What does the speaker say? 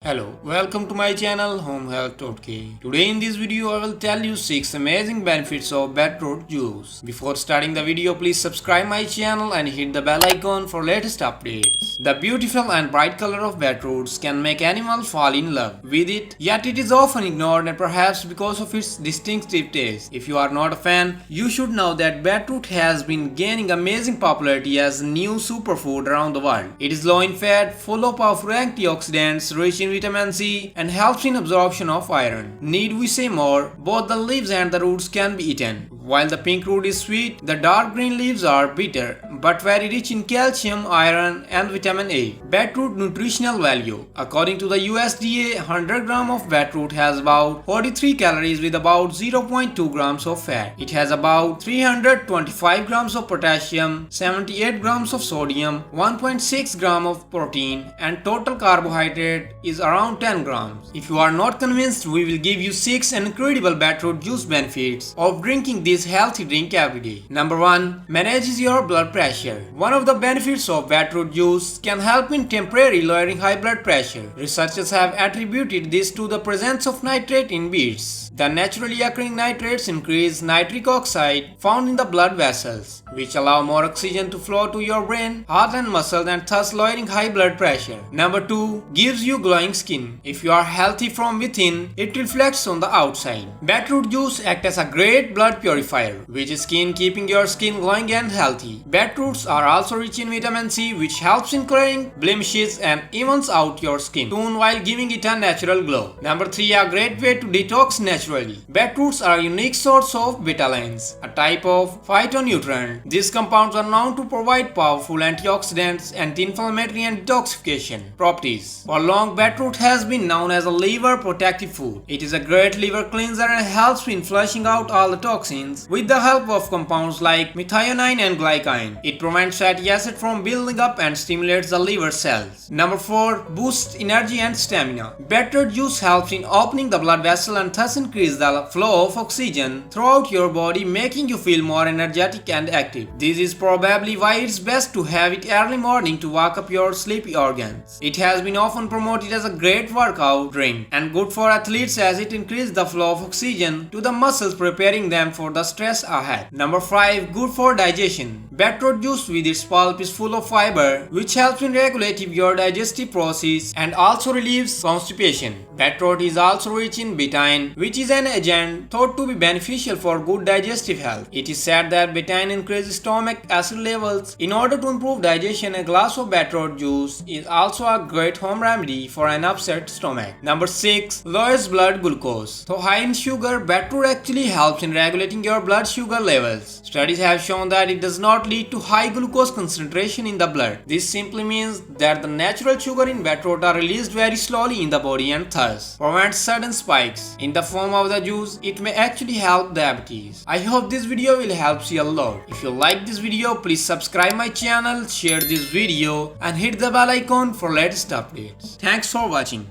Hello, welcome to my channel Home Health Totke. Today in this video I will tell you 6 amazing benefits of beetroot juice. Before starting the video, please subscribe my channel and hit the bell icon for latest updates. The beautiful and bright color of beetroots can make animals fall in love with it, yet it is often ignored and perhaps because of its distinctive taste. If you are not a fan, you should know that beetroot has been gaining amazing popularity as a new superfood around the world. It is low in fat, full of powerful antioxidants, rich in vitamin C, and helps in absorption of iron. Need we say more? Both the leaves and the roots can be eaten. While the pink root is sweet, the dark green leaves are bitter, but very rich in calcium, iron, and vitamin A. Beetroot nutritional value. According to the USDA, 100 gram of beetroot has about 43 calories with about 0.2 grams of fat. It has about 325 grams of potassium, 78 grams of sodium, 1.6 gram of protein, and total carbohydrate is around 10 grams. If you are not convinced, we will give you 6 incredible beetroot juice benefits of drinking this healthy drink every day. Number 1. Manages your blood pressure. One of the benefits of beetroot juice can help in temporarily lowering high blood pressure. Researchers have attributed this to the presence of nitrate in beets. The naturally occurring nitrates increase nitric oxide found in the blood vessels, which allow more oxygen to flow to your brain, heart and muscles, and thus lowering high blood pressure. Number 2. Gives you glowing skin. If you are healthy from within, it reflects on the outside. Beetroot juice acts as a great blood purifier, which is key in keeping your skin glowing and healthy. Beetroots are also rich in vitamin C, which helps in clearing blemishes and evens out your skin tone while giving it a natural glow. Number 3. A great way to detox naturally. Beetroots are a unique source of betalains, a type of phytonutrient. These compounds are known to provide powerful antioxidants, anti-inflammatory, and detoxification properties. For long, beetroot has been known as a liver protective food. It is a great liver cleanser and helps in flushing out all the toxins with the help of compounds like methionine and glycine. It prevents fatty acid from building up and stimulates the liver cells. Number 4. Boosts energy and stamina. Beetroot juice helps in opening the blood vessel and thus increase the flow of oxygen throughout your body, making you feel more energetic and active. This is probably why it's best to have it early morning to wake up your sleepy organs. It has been often promoted as a great workout drink and good for athletes as it increases the flow of oxygen to the muscles, preparing them for the stress ahead. Number 5. Good for digestion. Beetroot juice with its pulp is full of fiber, which helps in regulating your digestive process and also relieves constipation. Beetroot is also rich in betaine, which is an agent thought to be beneficial for good digestive health. It is said that betaine increases stomach acid levels. In order to improve digestion, a glass of beetroot juice is also a great home remedy for an upset stomach. Number 6. Lowers blood glucose. Though high in sugar, beetroot actually helps in regulating your blood sugar levels. Studies have shown that it does not lead to high glucose concentration in the blood. This simply means that the natural sugar in beetroot are released very slowly in the body and thus prevents sudden spikes. In the form of the juice, it may actually help diabetes. I hope this video will help you a lot. If you like this video, please subscribe my channel, share this video, and hit the bell icon for latest updates. Thanks for watching.